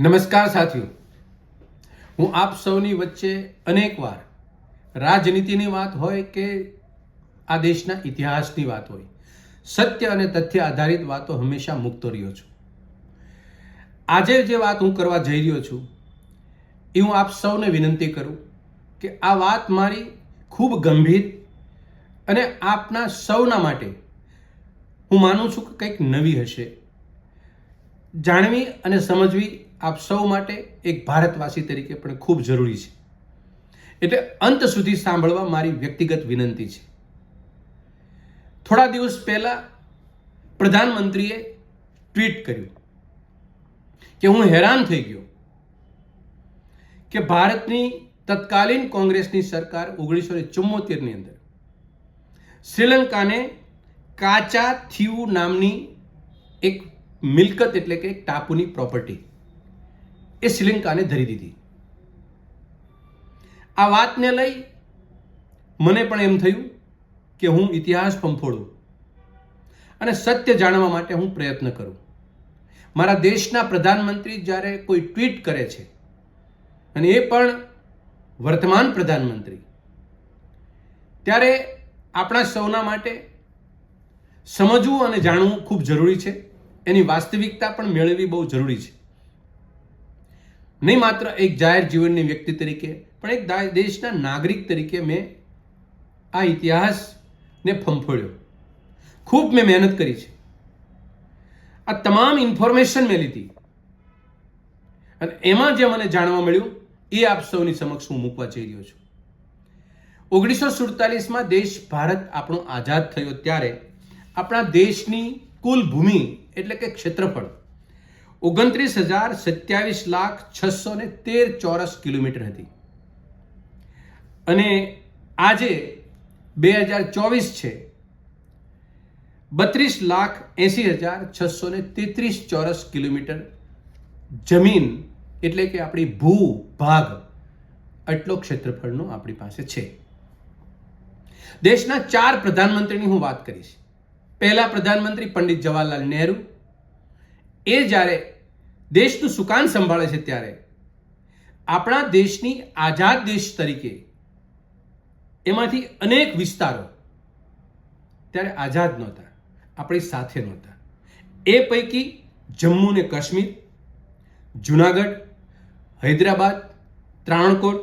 નમસ્કાર સાથીઓ, હું આપ સૌની વચ્ચે અનેકવાર રાજનીતિની વાત હોય કે આ દેશના ઇતિહાસની વાત હોય, સત્ય અને તથ્ય આધારિત વાતો હંમેશા મૂકતો રહ્યો છું. આજે જે વાત હું કરવા જઈ રહ્યો છું એ હું આપ સૌને વિનંતી કરું કે આ વાત મારી ખૂબ ગંભીર અને આપના સૌના માટે હું માનું છું કે કંઈક નવી હશે. જાણવી અને સમજવી આપ સૌ માટે એક ભારતવાસી તરીકે પણ ખૂબ જરૂરી છે. એટલે અંત સુધી સાંભળવા મારી વ્યક્તિગત વિનંતી છે. થોડા દિવસ પહેલા પ્રધાનમંત્રીએ ટ્વીટ કર્યું કે હું હેરાન થઈ ગયો કે ભારતની તત્કાલીન કોંગ્રેસની સરકાર 1974ની અંદર શ્રીલંકાને કાચા થીવુ નામની એક મિલકત એટલે કે એક ટાપુની પ્રોપર્ટી એ શ્રીલંકાને ધરી દીધી. આ વાતને લઈ મને પણ એમ થયું કે હું ઇતિહાસ ફંફોડું અને સત્ય જાણવા માટે હું પ્રયત્ન કરું. મારા દેશના પ્રધાનમંત્રી જ્યારે કોઈ ટ્વીટ કરે છે અને એ પણ વર્તમાન પ્રધાનમંત્રી, ત્યારે આપણા સૌના માટે સમજવું અને જાણવું ખૂબ જરૂરી છે. એની વાસ્તવિકતા પણ મેળવવી બહુ જરૂરી છે. નહીં માત્ર એક જાહેર જીવનની વ્યક્તિ તરીકે પણ એક દેશના નાગરિક તરીકે મેં આ ઇતિહાસને ફંફોડ્યો. ખૂબ મેં મહેનત કરી છે. આ તમામ ઇન્ફોર્મેશન મેં લીધી અને એમાં જે મને જાણવા મળ્યું એ આપ સૌની સમક્ષ હું મૂકવા જઈ રહ્યો છું. 1947માં દેશ ભારત આપણો આઝાદ થયો ત્યારે આપણા દેશની કુલ ભૂમિ એટલે કે ક્ષેત્રફળ 29,27,613 ચોરસ કિલોમીટર હતી અને આજે 2024 છે 32,80,633 ચોરસ કિલોમીટર જમીન એટલે કે આપણી ભૂભાગ આટલો ક્ષેત્રફળનો આપણી પાસે છે. દેશના 4 પ્રધાનમંત્રીની હું વાત કરીશ. પહેલા પ્રધાનમંત્રી પંડિત જવાહરલાલ નહેરુ, એ જ્યારે દેશનું સુકાન સંભાળે છે ત્યારે આપણા દેશની આઝાદ દેશ તરીકે એમાંથી અનેક વિસ્તારો ત્યારે આઝાદ નહોતા, આપણી સાથે નહોતા. એ પૈકી જમ્મુ ને કાશ્મીર, જુનાગઢ, હૈદરાબાદ, ત્રાણકોટ,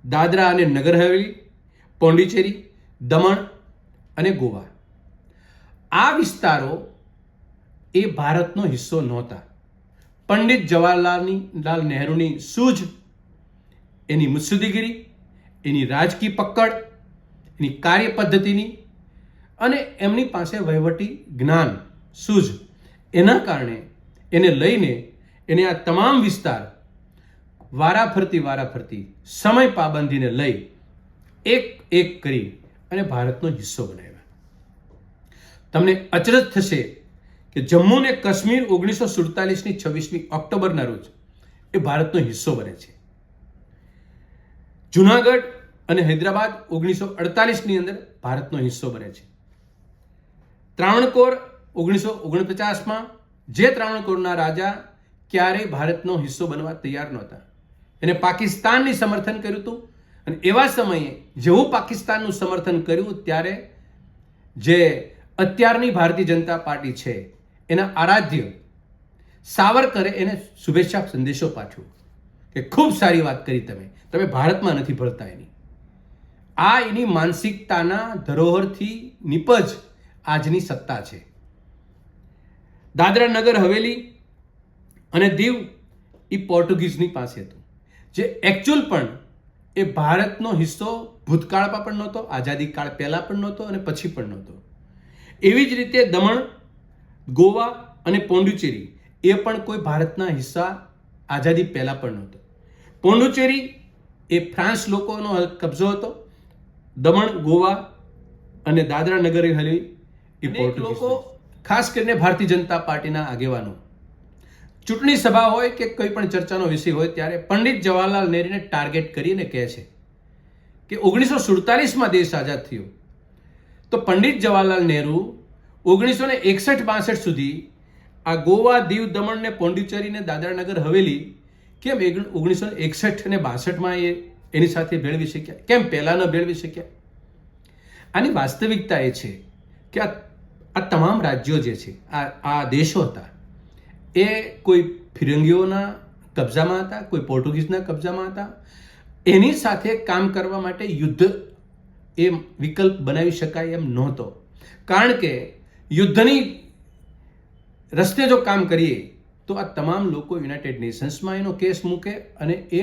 દાદરા અને નગર હવેલી, પોંડિચેરી, દમણ અને ગોવા, આ વિસ્તારો એ ભારતનો હિસ્સો નહોતા. પંડિત જવાહરલાલ નહેરુની સૂઝ, એની મુત્સદ્દીગીરી, એની રાજકીય પકડ, એની કાર્ય પદ્ધતિની અને એમની પાસે વહીવટી જ્ઞાન સૂઝ, એના કારણે એને લઈને એને આ તમામ વિસ્તાર વારાફરતી સમય પાબંદીને લઈ એક એક કરી અને ભારતનો હિસ્સો બનાવ્યા. તમને અચરજ થશે કે જમ્મુ ને કાશ્મીર 1947ની 26મી ઓક્ટોબરના રોજ એ ભારતનો હિસ્સો બને છે. જુનાગઢ અને હૈદરાબાદ 1948ની અંદર ભારતનો હિસ્સો બને છે. ત્રાવણકોર 1949માં, જે ત્રાવણકોરના રાજા ક્યારેય ભારતનો હિસ્સો બનવા તૈયાર નહોતા, એને પાકિસ્તાનની સમર્થન કર્યું હતું અને એવા સમયે જેવું પાકિસ્તાનનું સમર્થન કર્યું ત્યારે જે અત્યારની ભારતીય જનતા પાર્ટી છે એના આરાધ્ય સાવરકરે એને શુભેચ્છા સંદેશો પાઠવ્યો કે ખૂબ સારી વાત કરી, તમે ભારતમાં નથી ભળતા. આ એની માનસિકતાના ધરોહરથી નિપજ આજની સત્તા છે. દાદરા નગર હવેલી અને દીવ એ પોર્ટુગીઝની પાસે હતું, જે એકચ્યુઅલ પણ એ ભારતનો હિસ્સો ભૂતકાળમાં પણ નહોતો, આઝાદી કાળ પહેલા પણ નહોતો અને પછી પણ નહોતો. એવી જ રીતે દમણ, ગોવા અને પોંડિચેરી એ પણ કોઈ ભારતના હિસ્સા આઝાદી પહેલા પણ નહોતો. પોંડિચેરી એ ફ્રાન્સ લોકોનો કબજો હતો. દમણ, ગોવા અને દાદરા નગર હવેલી એ પોર્ટુગીઝ લોકો, ખાસ કરીને ભારતીય જનતા પાર્ટીના આગેવાનો, ચૂંટણી સભા હોય કે કોઈ પણ ચર્ચાનો વિષય હોય ત્યારે પંડિત જવાહરલાલ નહેરુને ટાર્ગેટ કરીને કહે છે કે 1947માં દેશ આઝાદ થયો તો પંડિત જવાહરલાલ નહેરુ 1961-62 સુધી આ ગોવા, દીવ, દમણ ને પોંડિચેરી ને દાદરા નગર હવેલી કેમ 1961 અને 62માં એની સાથે ભેળવી શક્યા? કેમ પહેલાં ન ભેળવી શક્યા? આની વાસ્તવિકતા એ છે કે આ તમામ રાજ્યો જે છે, આ દેશો હતા, એ કોઈ ફિરંગીઓના કબજામાં હતા, કોઈ પોર્ટુગીઝના કબજામાં હતા. એની સાથે કામ કરવા માટે યુદ્ધ એ વિકલ્પ બનાવી શકાય એમ નહોતો. કારણ કે યુદ્ધની રસ્તે જો કામ કરીએ તો આ તમામ લોકો યુનાઇટેડ નેશન્સમાં એનો કેસ મૂકે અને એ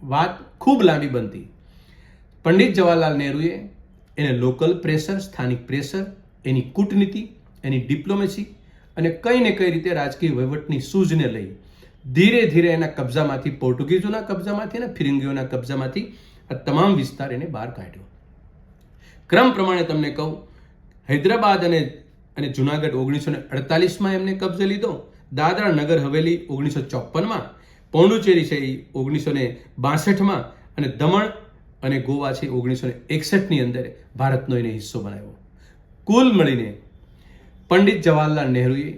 વાત ખૂબ લાંબી બનતી. પંડિત જવાહરલાલ નહેરુએ એને લોકલ પ્રેશર, સ્થાનિક પ્રેશર, એની કૂટનીતિ, એની ડિપ્લોમેસી અને કઈ ને કઈ રીતે રાજકીય વહીવટની સૂઝને લઈ ધીરે ધીરે એના કબજામાંથી, પોર્ટુગીઝોના કબજામાંથી અને ફિરંગીઓના કબજામાંથી આ તમામ વિસ્તાર એને બહાર કાઢ્યો. ક્રમ પ્રમાણે તમને કહું, હૈદરાબાદ અને જુનાગઢ 1948માં એમને કબજે લીધો, દાદરા નગર હવેલી 1954માં, પોંડુચેરી છે એ 1962માં અને દમણ અને ગોવા છે 1961ની અંદર ભારતનો એને હિસ્સો બનાવ્યો. કુલ મળીને પંડિત જવાહરલાલ નહેરુએ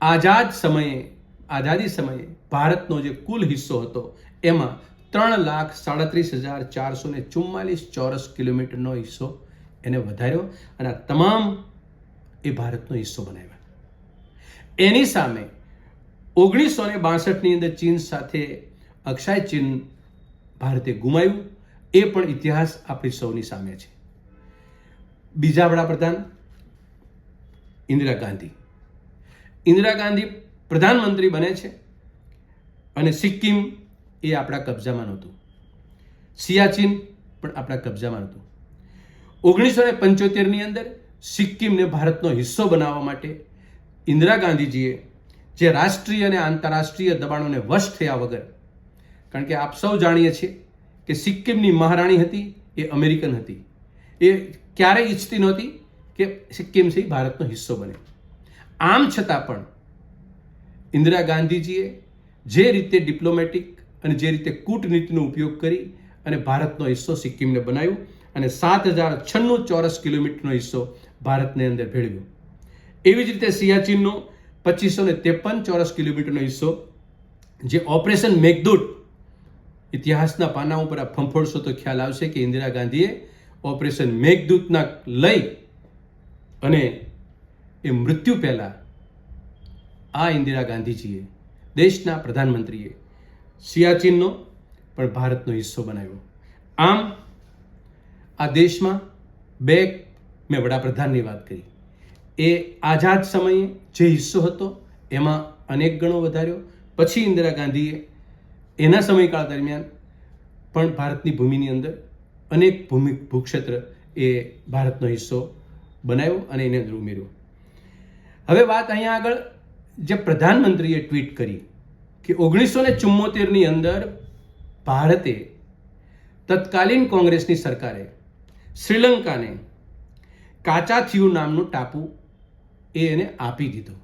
આઝાદી સમયે ભારતનો જે કુલ હિસ્સો હતો એમાં 3,37,444 ચોરસ કિલોમીટરનો હિસ્સો એને વધાર્યો અને આ તમામ એ ભારતનો હિસ્સો બનાવ્યા. એની સામે 1962ની અંદર ચીન સાથે અક્ષાય ચીન ભારતે ગુમાવ્યું. એ પણ ઇતિહાસ આપણી સૌની સામે છે. બીજા વડાપ્રધાન ઇન્દિરા ગાંધી પ્રધાનમંત્રી બને છે અને સિક્કિમ એ આપણા કબજામાં નહોતું, સિયાચીન પણ આપણા કબજામાં નહોતું. 1975ની અંદર સિક્કિમને ભારતનો હિસ્સો બનાવવા માટે ઇન્દિરા ગાંધીજીએ જે રાષ્ટ્રીય અને આંતરરાષ્ટ્રીય દબાણોને વશ થયા વગર, કારણ કે આપ સૌ જાણીએ છીએ કે સિક્કિમની મહારાણી હતી એ અમેરિકન હતી, એ ક્યારેય ઈચ્છતી નહોતી કે સિક્કિમ છે ભારતનો હિસ્સો બને. આમ છતાં પણ ઇન્દિરા ગાંધીજીએ જે રીતે ડિપ્લોમેટિક અને જે રીતે કૂટનીતિનો ઉપયોગ કરી અને ભારતનો હિસ્સો સિક્કિમને બનાવ્યું અને 7,096 ચોરસ કિલોમીટરનો હિસ્સો ભારતની અંદર ભેળવ્યો. એવી જ રીતે સિયાચીનનો 2,553 ચોરસ કિલોમીટરનો હિસ્સો, જે ઓપરેશન મેઘદૂત, ઇતિહાસના પાના ઉપર આ ફંફોડશો તો ખ્યાલ આવશે કે ઇન્દિરા ગાંધીએ ઓપરેશન મેઘદૂતના લઈ અને એ મૃત્યુ પહેલા આ ઇન્દિરા ગાંધીજીએ, દેશના પ્રધાનમંત્રીએ, સિયાચીનનો પણ ભારતનો હિસ્સો બનાવ્યો. આમ આ દેશમાં મેં વડાપ્રધાનની વાત કરી, એ આઝાદ સમયે જે હિસ્સો હતો એમાં અનેક ગણો વધાર્યો. પછી ઇન્દિરા ગાંધીએ એના સમયકાળ દરમિયાન પણ ભારતની ભૂમિની અંદર અનેક ભૂક્ષેત્ર એ ભારતનો હિસ્સો બનાવ્યો અને એને અંદર ઉમેર્યો. હવે વાત અહીંયા આગળ જે પ્રધાનમંત્રીએ ટ્વીટ કરી કે 1974ની અંદર ભારતે, તત્કાલીન કોંગ્રેસની સરકારે શ્રીલંકાને કાચાથિયુ નામનું ટાપુ એને આપી દીધો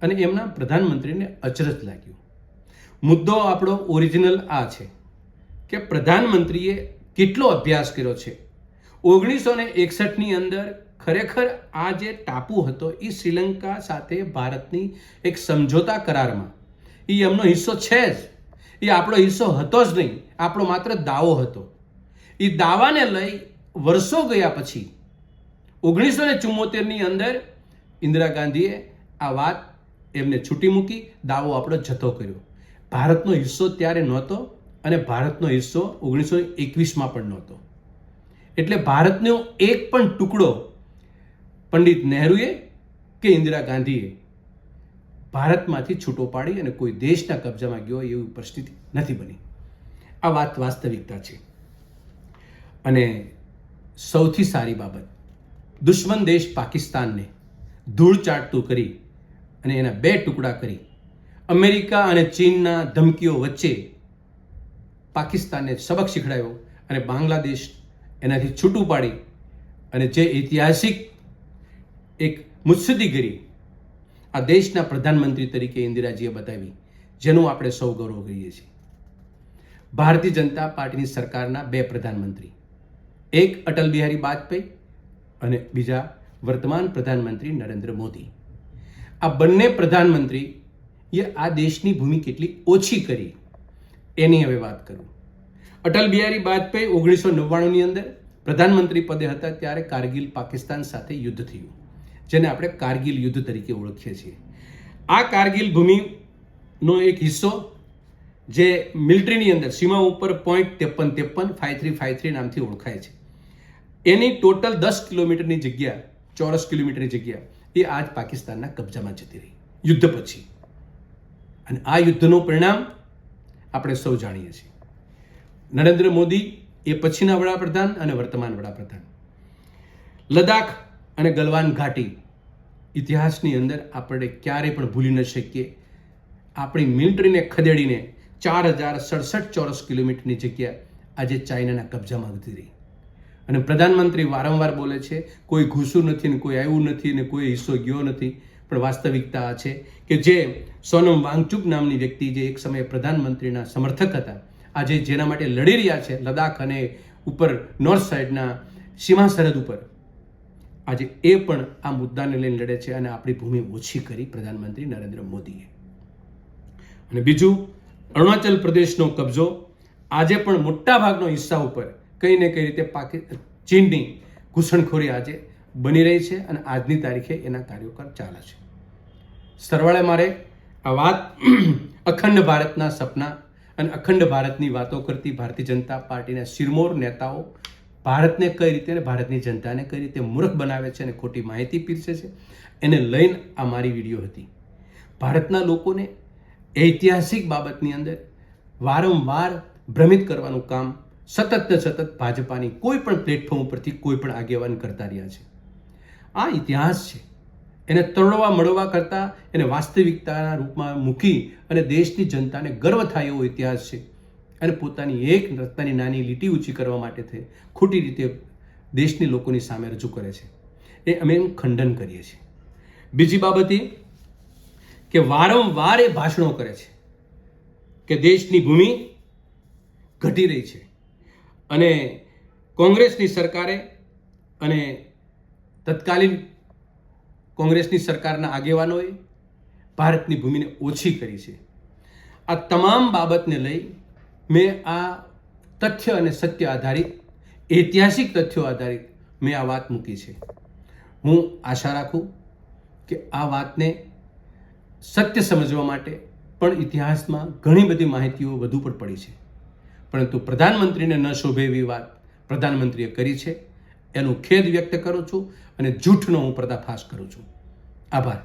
અને એમના પ્રધાનમંત્રીને અચરજ લાગ્યું. મુદ્દો આપણો ઓરિજિનલ આ છે કે પ્રધાનમંત્રીએ કેટલો અભ્યાસ કર્યો છે. 1961ની અંદર ખરેખર આ જે ટાપુ હતો એ શ્રીલંકા સાથે ભારતની એક સમજોતા કરારમાં એ એમનો હિસ્સો છે જ, એ આપણો હિસ્સો હતો જ નહીં, આપણો માત્ર દાવો હતો. એ દાવાને લઈ વર્ષો ગયા પછી 1974ની અંદર ઇન્દિરા ગાંધીએ આ વાત એમને છૂટી મૂકી, દાવો આપણો જતો કર્યો. ભારતનો હિસ્સો ત્યારે નહોતો અને ભારતનો હિસ્સો 1921માં પણ નહોતો. એટલે ભારતનો એક પણ ટુકડો પંડિત નહેરુએ કે ઇન્દિરા ગાંધીએ ભારતમાંથી છૂટો પાડી અને કોઈ દેશના કબજામાં ગયો એવી પરિસ્થિતિ નથી બની. આ વાત વાસ્તવિકતા છે. અને સૌથી સારી બાબત, દુશ્મન દેશ પાકિસ્તાનને ધૂળ ચાટતું કરી અને એના 2 ટુકડા કરી અમેરિકા અને ચીનના ધમકીઓ વચ્ચે પાકિસ્તાનને સબક શીખડાયો અને બાંગ્લાદેશ એનાથી છૂટું પાડી અને જે ઐતિહાસિક એક મુત્સદ્દીગીરી આ દેશના પ્રધાનમંત્રી તરીકે ઇન્દિરાજીએ બતાવી, જેનું આપણે સૌ ગૌરવ કરીએ છીએ. ભારતીય જનતા પાર્ટીની સરકારના 2 પ્રધાનમંત્રી, એક અટલ બિહારી વાજપેયી અને બીજા વર્તમાન પ્રધાનમંત્રી નરેન્દ્ર મોદી. આ બંને પ્રધાનમંત્રી એ આ દેશની ભૂમિ કેટલી ઓછી કરી એની હવે વાત કરું. અટલ બિહારી વાજપેયી 1999ની અંદર પ્રધાનમંત્રી પદે હતા ત્યારે કારગિલ પાકિસ્તાન સાથે યુદ્ધ થયું, જેને આપણે કારગિલ યુદ્ધ તરીકે ઓળખીએ છીએ. આ કારગિલ ભૂમિનો એક હિસ્સો જે મિલિટરીની અંદર સીમા ઉપર .5353 5353 નામથી ઓળખાય છે, એની ટોટલ 10 કિલોમીટરની જગ્યા, ચોરસ કિલોમીટરની જગ્યા એ આજ પાકિસ્તાનના કબજામાં જતી રહી યુદ્ધ પછી. અને આ યુદ્ધનું પરિણામ આપણે સૌ જાણીએ છીએ. નરેન્દ્ર મોદી એ પછીના વડાપ્રધાન અને વર્તમાન વડાપ્રધાન. લદ્દાખ અને ગલવાન ઘાટી ઇતિહાસની અંદર આપણે ક્યારેય પણ ભૂલી ન શકીએ. આપણી મિલિટરીને ખદેડીને 4067 ચોરસ કિલોમીટરની જગ્યા આજે ચાઇનાના કબજામાં વધી રહી. અને પ્રધાનમંત્રી વારંવાર બોલે છે કોઈ ઘૂસ્યું નથી ને કોઈ આવ્યું નથી ને કોઈ હિસ્સો ગયો નથી, પણ વાસ્તવિકતા આ છે કે જે સોનમ વાંગચુક નામની વ્યક્તિ જે એક સમયે પ્રધાનમંત્રીના સમર્થક હતા, આજે જેના માટે લડી રહ્યા છે લદ્દાખ અને ઉપર નોર્થ સાઇડના સીમા સરહદ ઉપર, આજે એ પણ આ મુદ્દાને લઈને લડે છે અને આપણી ભૂમિ ઓછી કરી પ્રધાનમંત્રી નરેન્દ્ર મોદીએ. અને બીજું, અરુણાચલ પ્રદેશનો કબજો આજે પણ મોટા ભાગનો હિસ્સા ઉપર કંઈ ને કઈ રીતે ચીનની ઘૂસણખોરી આજે બની રહી છે અને આજની તારીખે એના કાર્યો ચાલે છે. સરવાળે મારે આ વાત અખંડ ભારતના સપના અને અખંડ ભારતની વાતો કરતી ભારતીય જનતા પાર્ટીના શિરમોર નેતાઓ ભારતને કઈ રીતે અને ભારતની જનતાને કઈ રીતે મૂર્ખ બનાવે છે અને ખોટી માહિતી પીરસે છે એને લઈને આ મારી વિડીયો હતી. ભારતના લોકોને ઐતિહાસિક બાબતની અંદર વારંવાર ભ્રમિત કરવાનું કામ સતત ને સતત ભાજપાની કોઈ પણ પ્લેટફોર્મ ઉપરથી કોઈ પણ આગેવાન કરતા રહ્યા છે. આ ઇતિહાસ છે, એને તરડવા મળવા કરતાં એને વાસ્તવિકતાના રૂપમાં મૂકી અને દેશની જનતાને ગર્વ થાય એવો ઇતિહાસ છે અને પોતાની એક રસ્તાની નાની લીટી ઊંચી કરવા માટે ખોટી રીતે દેશની લોકોની સામે રજૂ કરે છે, એ અમે ખંડન કરીએ છીએ. બીજી બાબત એ કે વારંવાર એ ભાષણો કરે છે કે દેશની ભૂમિ ઘટી રહી છે અને કોંગ્રેસની સરકારે અને તત્કાલીન કોંગ્રેસની સરકારના આગેવાનોએ ભારતની ભૂમિને ઓછી કરી છે. આ તમામ બાબતને લઈ મેં આ તથ્ય અને સત્ય આધારિત ઐતિહાસિક તથ્યો આધારિત મેં આ વાત મૂકી છે. હું આશા રાખું કે આ વાતને સત્ય સમજવા માટે પણ ઇતિહાસમાં ઘણી બધી માહિતીઓ વધુ પણ પડી છે, પરંતુ પ્રધાનમંત્રીને ન શોભે એવી વાત પ્રધાનમંત્રીએ કરી છે એનું ખેદ વ્યક્ત કરું છું અને જૂઠનો હું પર્દાફાશ કરું છું. આભાર.